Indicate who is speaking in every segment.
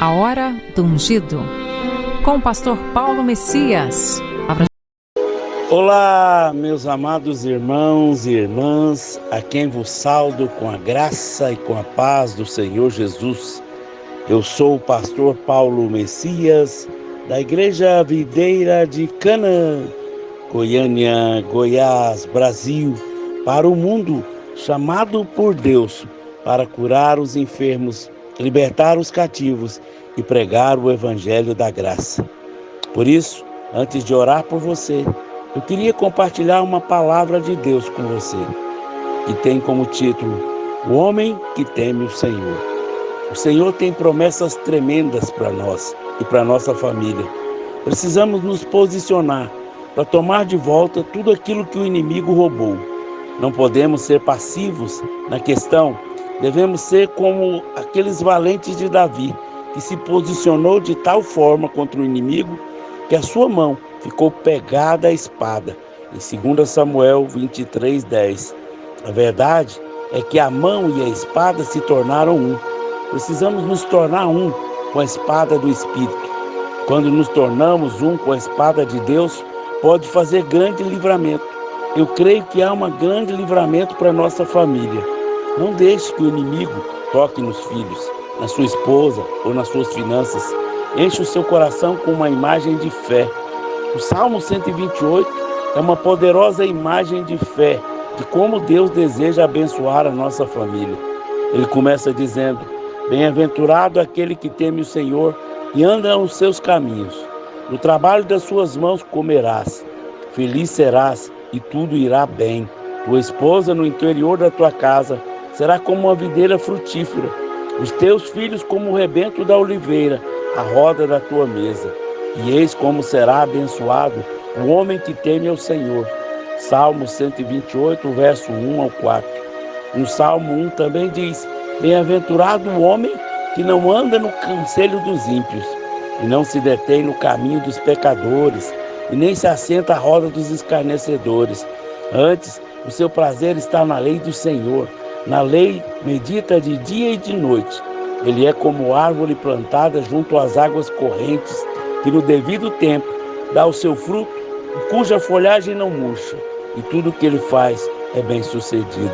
Speaker 1: A Hora do Ungido, com o pastor Paulo Messias.
Speaker 2: Olá, meus amados irmãos e irmãs, a quem vos saúdo com a graça e com a paz do Senhor Jesus. Eu sou o pastor Paulo Messias, da Igreja Videira de Canaã, Goiânia, Goiás, Brasil, para o mundo, chamado por Deus para curar os enfermos, libertar os cativos e pregar o Evangelho da graça. Por isso, antes de orar por você, eu queria compartilhar uma palavra de Deus com você, que tem como título, O Homem que Teme o Senhor. O Senhor tem promessas tremendas para nós e para nossa família. Precisamos nos posicionar para tomar de volta tudo aquilo que o inimigo roubou. Não podemos ser passivos na questão, devemos ser como aqueles valentes de Davi, que se posicionou de tal forma contra o inimigo que a sua mão ficou pegada à espada, em 2 Samuel 23:10. A verdade é que a mão e a espada se tornaram um. Precisamos nos tornar um com a espada do Espírito. Quando nos tornamos um com a espada de Deus, pode fazer grande livramento. Eu creio que há um grande livramento para a nossa família. Não deixe que o inimigo toque nos filhos, na sua esposa ou nas suas finanças. Enche o seu coração com uma imagem de fé. O Salmo 128 é uma poderosa imagem de fé, de como Deus deseja abençoar a nossa família. Ele começa dizendo, bem-aventurado aquele que teme o Senhor e anda nos seus caminhos. No trabalho das suas mãos comerás. Feliz serás e tudo irá bem. Tua esposa no interior da tua casa será como uma videira frutífera. Os teus filhos como o rebento da oliveira, a roda da tua mesa. E eis como será abençoado o homem que teme ao Senhor. Salmo 128, verso 1 ao 4. No Salmo 1 também diz, bem-aventurado o homem que não anda no conselho dos ímpios, e não se detém no caminho dos pecadores, e nem se assenta à roda dos escarnecedores. Antes, o seu prazer está na lei do Senhor, na lei medita de dia e de noite. Ele é como árvore plantada junto às águas correntes, que no devido tempo dá o seu fruto, cuja folhagem não murcha, e tudo que ele faz é bem sucedido.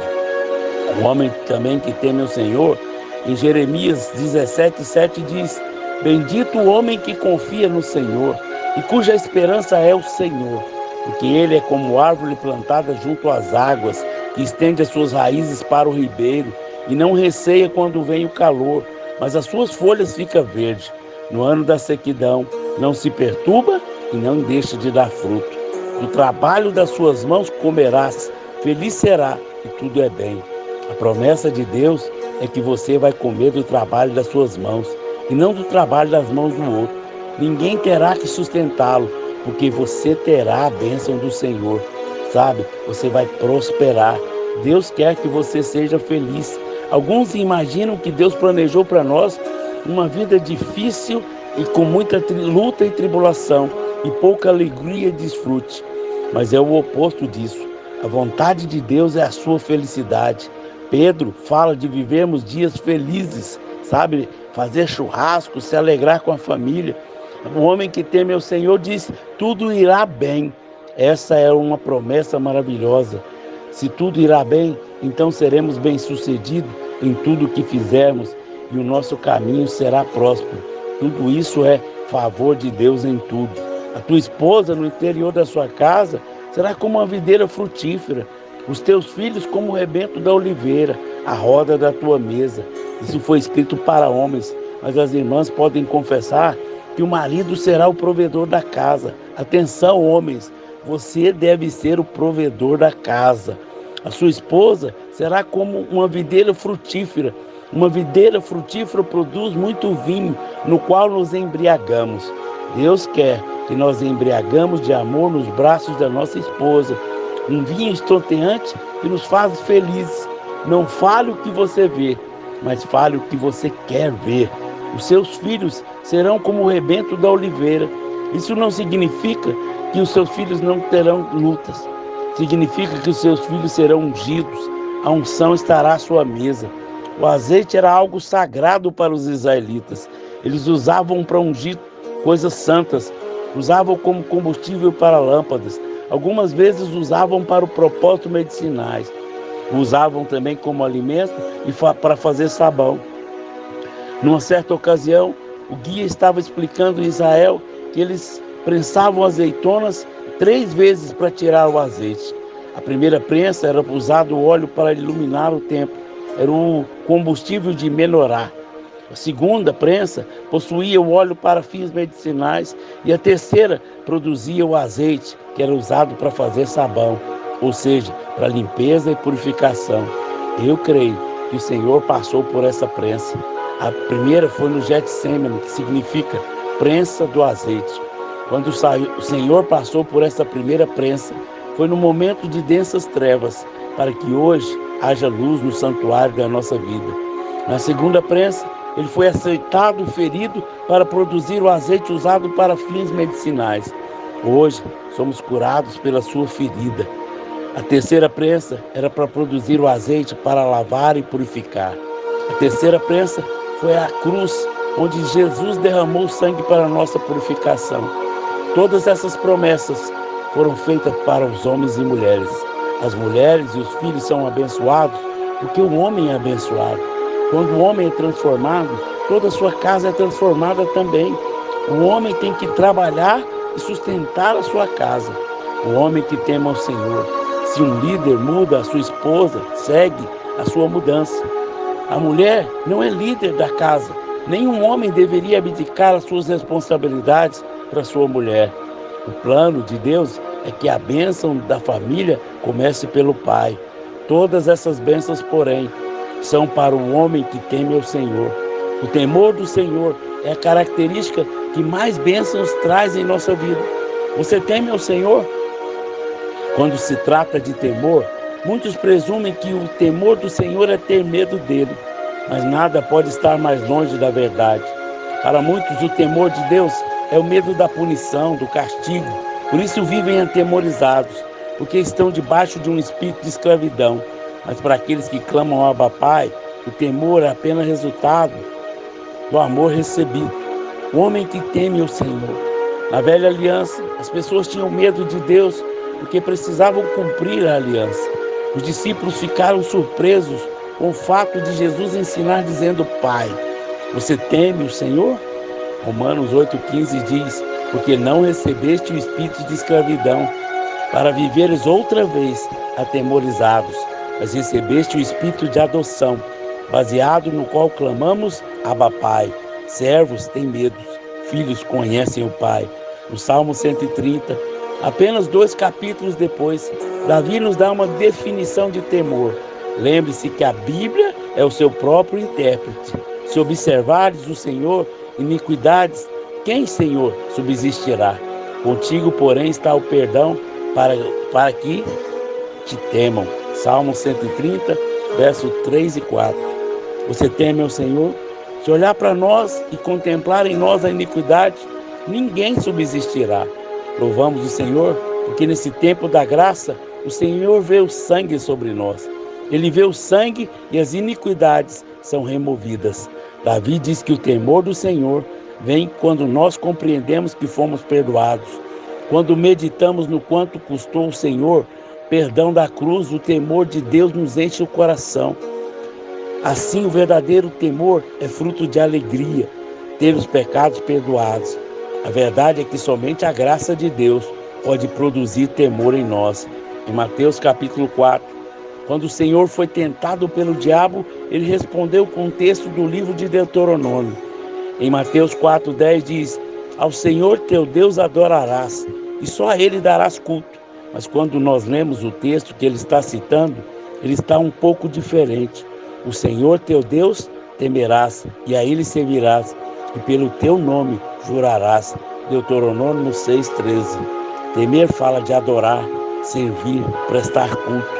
Speaker 2: O homem também que teme o Senhor, em Jeremias 17:7 diz, bendito o homem que confia no Senhor, e cuja esperança é o Senhor, porque ele é como árvore plantada junto às águas, que estende as suas raízes para o ribeiro, e não receia quando vem o calor, mas as suas folhas ficam verdes. No ano da sequidão, não se perturba e não deixa de dar fruto. Do trabalho das suas mãos comerás, feliz será e tudo é bem. A promessa de Deus é que você vai comer do trabalho das suas mãos e não do trabalho das mãos do outro. Ninguém terá que sustentá-lo, porque você terá a bênção do Senhor. Sabe, você vai prosperar. Deus quer que você seja feliz. Alguns imaginam que Deus planejou para nós uma vida difícil e com muita luta e tribulação e pouca alegria e desfrute. Mas é o oposto disso. A vontade de Deus é a sua felicidade. Pedro fala de vivermos dias felizes, sabe? Fazer churrasco, se alegrar com a família. O homem que teme ao Senhor diz, tudo irá bem. Essa é uma promessa maravilhosa. Se tudo irá bem, então seremos bem-sucedidos em tudo o que fizermos e o nosso caminho será próspero. Tudo isso é favor de Deus em tudo. A tua esposa no interior da sua casa será como uma videira frutífera. Os teus filhos como o rebento da oliveira, a roda da tua mesa. Isso foi escrito para homens, mas as irmãs podem confessar que o marido será o provedor da casa. Atenção, homens, você deve ser o provedor da casa. A sua esposa será como uma videira frutífera. Uma videira frutífera produz muito vinho, no qual nos embriagamos. Deus quer que nós embriagamos de amor nos braços da nossa esposa. Um vinho estonteante que nos faz felizes. Não fale o que você vê, mas fale o que você quer ver. Os seus filhos serão como o rebento da oliveira. Isso não significa que os seus filhos não terão lutas. Significa que os seus filhos serão ungidos. A unção estará à sua mesa. O azeite era algo sagrado para os israelitas. Eles usavam para ungir coisas santas, usavam como combustível para lâmpadas. Algumas vezes usavam para o propósito medicinais. Usavam também como alimento e para fazer sabão. Numa certa ocasião, o guia estava explicando em Israel que eles prensavam azeitonas 3 vezes para tirar o azeite. A primeira prensa era usado o óleo para iluminar o templo. Era o combustível de menorá. A segunda prensa possuía o óleo para fins medicinais e a terceira produzia o azeite, que era usado para fazer sabão, ou seja, para limpeza e purificação. Eu creio que o Senhor passou por essa prensa. A primeira foi no Getsemane, que significa prensa do azeite. Quando o Senhor passou por essa primeira prensa, foi no momento de densas trevas, para que hoje haja luz no santuário da nossa vida. Na segunda prensa, ele foi açoitado, ferido, para produzir o azeite usado para fins medicinais. Hoje, somos curados pela sua ferida. A terceira prensa era para produzir o azeite para lavar e purificar. A terceira prensa foi a cruz, onde Jesus derramou sangue para a nossa purificação. Todas essas promessas foram feitas para os homens e mulheres. As mulheres e os filhos são abençoados porque o homem é abençoado. Quando o homem é transformado, toda a sua casa é transformada também. O homem tem que trabalhar e sustentar a sua casa. O homem que teme ao Senhor. Se um líder muda a sua esposa, segue a sua mudança. A mulher não é líder da casa. Nenhum homem deveria abdicar as suas responsabilidades para sua mulher. O plano de Deus é que a bênção da família comece pelo pai. Todas essas bênçãos, porém, são para o homem que teme ao Senhor. O temor do Senhor é a característica que mais bênçãos traz em nossa vida. Você teme ao Senhor? Quando se trata de temor, muitos presumem que o temor do Senhor é ter medo dele, mas nada pode estar mais longe da verdade. Para muitos, o temor de Deus é o medo da punição, do castigo. Por isso vivem atemorizados, porque estão debaixo de um espírito de escravidão. Mas para aqueles que clamam ao Abba Pai, o temor é apenas resultado do amor recebido. O homem que teme o Senhor. Na velha aliança, as pessoas tinham medo de Deus porque precisavam cumprir a aliança. Os discípulos ficaram surpresos com o fato de Jesus ensinar dizendo: Pai, você teme o Senhor? Romanos 8,15 diz: porque não recebeste o espírito de escravidão, para viveres outra vez atemorizados, mas recebeste o espírito de adoção, baseado no qual clamamos: Abba Pai. Servos têm medos, filhos conhecem o Pai. No Salmo 130, apenas 2 capítulos depois, Davi nos dá uma definição de temor. Lembre-se que a Bíblia é o seu próprio intérprete. Se observares o Senhor, iniquidades, quem, Senhor, subsistirá? Contigo, porém, está o perdão para que te temam. Salmo 130, versos 3 e 4. Você teme ao Senhor? Se olhar para nós e contemplar em nós a iniquidade, ninguém subsistirá. Louvamos o Senhor, porque nesse tempo da graça, o Senhor vê o sangue sobre nós. Ele vê o sangue e as iniquidades são removidas. Davi diz que o temor do Senhor vem quando nós compreendemos que fomos perdoados. Quando meditamos no quanto custou o Senhor, perdão da cruz, o temor de Deus nos enche o coração. Assim, o verdadeiro temor é fruto de alegria, ter os pecados perdoados. A verdade é que somente a graça de Deus pode produzir temor em nós. Em Mateus capítulo 4, quando o Senhor foi tentado pelo diabo, ele respondeu com o texto do livro de Deuteronômio. Em Mateus 4,10 diz: ao Senhor teu Deus adorarás, e só a Ele darás culto. Mas quando nós lemos o texto que ele está citando, ele está um pouco diferente. O Senhor teu Deus temerás, e a Ele servirás, e pelo teu nome jurarás. Deuteronômio 6,13. Temer fala de adorar, servir, prestar culto.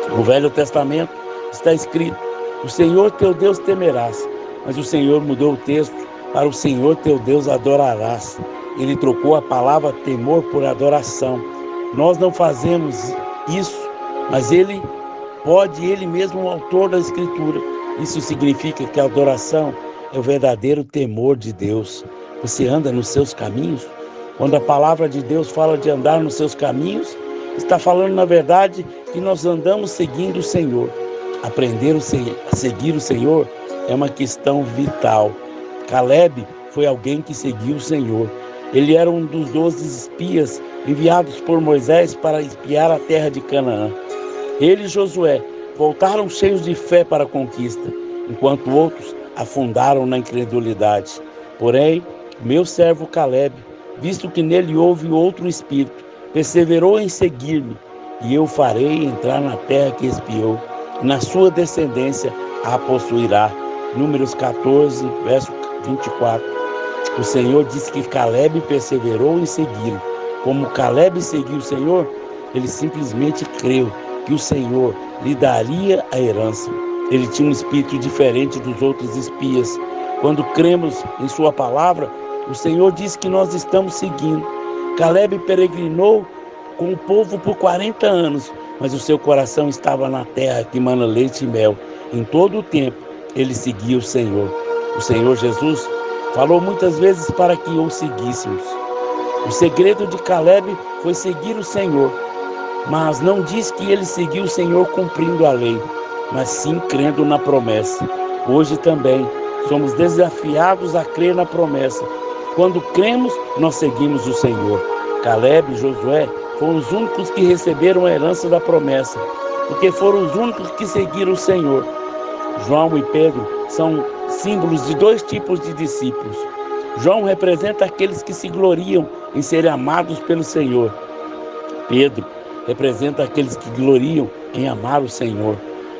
Speaker 2: No Velho Testamento está escrito: o Senhor teu Deus temerás. Mas o Senhor mudou o texto para o Senhor teu Deus adorarás. Ele trocou a palavra temor por adoração. Nós não fazemos isso, mas Ele mesmo, o autor da Escritura, Isso significa que a adoração é o verdadeiro temor de Deus. Você anda nos seus caminhos? Quando a palavra de Deus fala de andar nos seus caminhos, está falando, na verdade, que nós andamos seguindo o Senhor. Aprender a seguir o Senhor é uma questão vital. Caleb foi alguém que seguiu o Senhor. Ele era um dos 12 espias enviados por Moisés para espiar a terra de Canaã. Ele e Josué voltaram cheios de fé para a conquista, enquanto outros afundaram na incredulidade. Porém, meu servo Caleb, visto que nele houve outro espírito, perseverou em seguir-me, e eu farei entrar na terra que espiou, e na sua descendência a possuirá. Números 14, verso 24. O Senhor disse que Caleb perseverou em segui-lo. Como Caleb seguiu o Senhor, ele simplesmente creu que o Senhor lhe daria a herança. Ele tinha um espírito diferente dos outros espias. Quando cremos em sua palavra, o Senhor diz que nós estamos seguindo. Caleb peregrinou com o povo por 40 anos, mas o seu coração estava na terra que mana leite e mel. Em todo o tempo, ele seguia o Senhor. O Senhor Jesus falou muitas vezes para que o seguíssemos. O segredo de Caleb foi seguir o Senhor, mas não diz que ele seguiu o Senhor cumprindo a lei, mas sim crendo na promessa. Hoje também somos desafiados a crer na promessa. Quando cremos, nós seguimos o Senhor. Caleb e Josué foram os únicos que receberam a herança da promessa, porque foram os únicos que seguiram o Senhor. João e Pedro são símbolos de dois tipos de discípulos. João representa aqueles que se gloriam em serem amados pelo Senhor. Pedro representa aqueles que gloriam em amar o Senhor.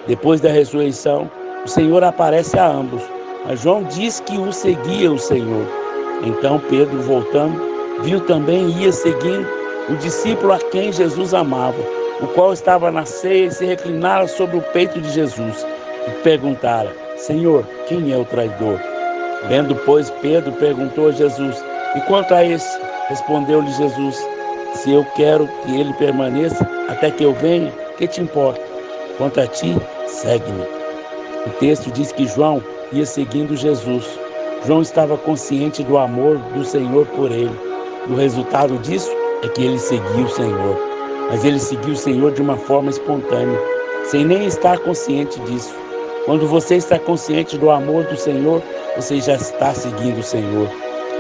Speaker 2: Depois da ressurreição, o Senhor aparece a ambos, mas João diz que o seguia o Senhor. Então Pedro, voltando, viu também e ia seguindo o discípulo a quem Jesus amava, o qual estava na ceia e se reclinara sobre o peito de Jesus, e perguntara: Senhor, quem é o traidor? Vendo, pois, Pedro, perguntou a Jesus: E quanto a esse? Respondeu-lhe Jesus: Se eu quero que ele permaneça até que eu venha, que te importa? Quanto a ti, segue-me. O texto diz que João ia seguindo Jesus. João estava consciente do amor do Senhor por ele. O resultado disso é que ele seguia o Senhor. Mas ele seguiu o Senhor de uma forma espontânea, sem nem estar consciente disso. Quando você está consciente do amor do Senhor, você já está seguindo o Senhor.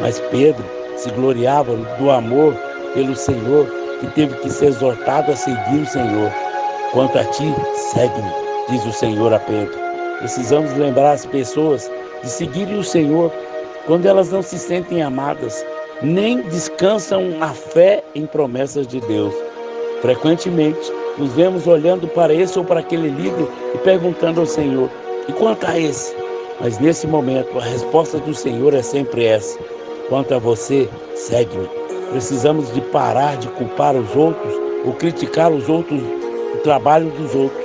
Speaker 2: Mas Pedro se gloriava do amor pelo Senhor, que teve que ser exortado a seguir o Senhor. Quanto a ti, segue-me, diz o Senhor a Pedro. Precisamos lembrar as pessoas de seguirem o Senhor quando elas não se sentem amadas, nem descansam a fé em promessas de Deus. Frequentemente, nos vemos olhando para esse ou para aquele líder e perguntando ao Senhor: e quanto a esse? Mas nesse momento, a resposta do Senhor é sempre essa: quanto a você, segue-me. Precisamos de parar de culpar os outros ou criticar os outros, o trabalho dos outros.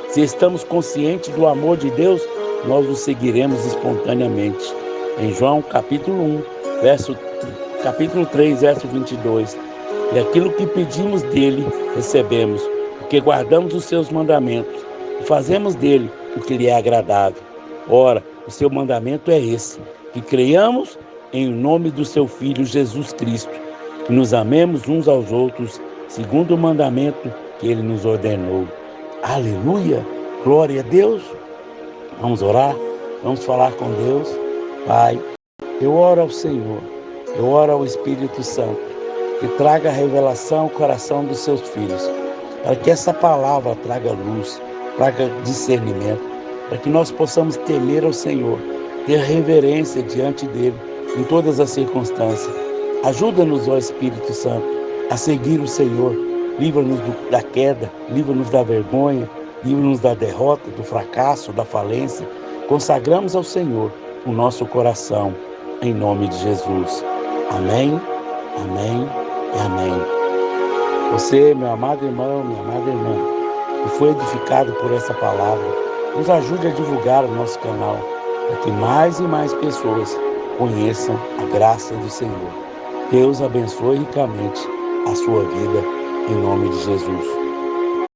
Speaker 2: Se estamos conscientes do amor de Deus, nós o seguiremos espontaneamente. Em João capítulo 3, verso 22. E aquilo que pedimos dele, recebemos, porque guardamos os seus mandamentos e fazemos dele o que lhe é agradável. Ora, o seu mandamento é esse: que creiamos em nome do seu Filho Jesus Cristo, que nos amemos uns aos outros, segundo o mandamento que ele nos ordenou. Aleluia! Glória a Deus! Vamos orar? Vamos falar com Deus? Pai, eu oro ao Senhor, eu oro ao Espírito Santo, que traga revelação ao coração dos seus filhos, para que essa palavra traga luz, traga discernimento, para que nós possamos temer ao Senhor, ter reverência diante dele em todas as circunstâncias. Ajuda-nos, ó Espírito Santo, a seguir o Senhor. Livra-nos da queda, livra-nos da vergonha, livra-nos da derrota, do fracasso, da falência. Consagramos ao Senhor o nosso coração, em nome de Jesus. Amém, amém e amém. Você, meu amado irmão, minha amada irmã, que foi edificado por essa palavra, nos ajude a divulgar o nosso canal, para que mais e mais pessoas conheçam a graça do Senhor. Deus abençoe ricamente a sua vida, em nome de Jesus.